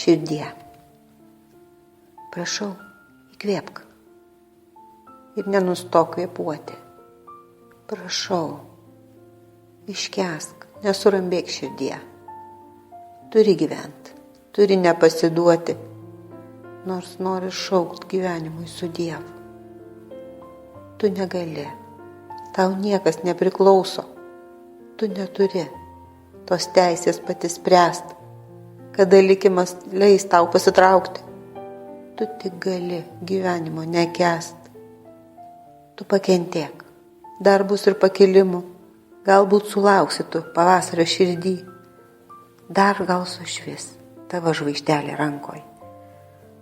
Širdie. Prašau, įkvėpk. Ir nenustok kvėpuoti. Prašau, iškęsk, nesurambėk širdie. Turi gyventi, turi nepasiduoti, nors nori šaukt gyvenimui su Dievu. Tu negali, tau niekas nepriklauso, tu neturi tos teisės pati spręst, kada likimas leis tau pasitraukti. Tu tik gali gyvenimo nekęst. Tu pakentėk, dar bus ir pakilimų, galbūt sulauksi tu pavasario širdį, dar gal sušvis tavo žvaigždelė rankoj.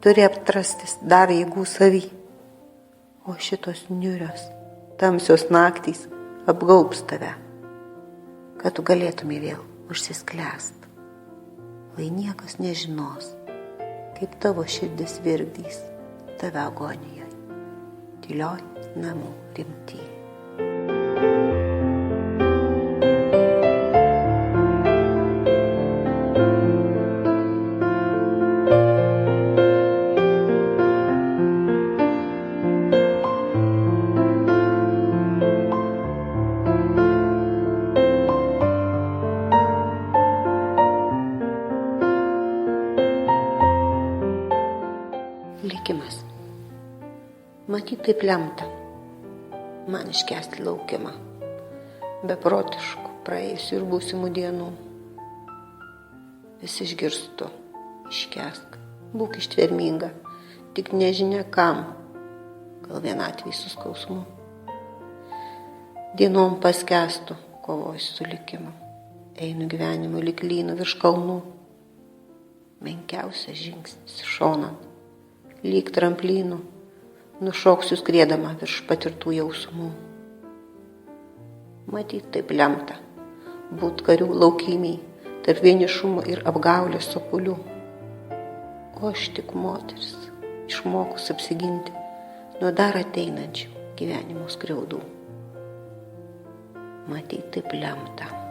Turi aptrastis dar jėgų savy, o šitos niūrios, tamsios naktys apgaubs tave, kad tu galėtumai vėl užsisklęst. Lai niekas nežinos, kaip tavo širdis virkdys tave agonijoje, tylioj namų rimty. Likimas. Matyt, taip lemta man iškęsti laukimą, beprotiškų praėjusių ir būsimų dienų. Vis išgirstu, iškęsk, būk ištverminga, tik nežinia kam, gal vienatvėj su skausmu. Dienom paskęstu, kovoju su likimu, einu gyvenimu lyg lynu virš kalnų, menkiausias žingsnis šonan, lyg tramplynų, nušoksiu skriedama virš patirtų jausmų. Matyt, taip lemta būt karių laukimiai, tarp vienišumo ir apgaulės sopulių. O aš tik moteris, išmokus apsiginti nuo dar ateinančių gyvenimo skriaudų. Matyt, taip lemta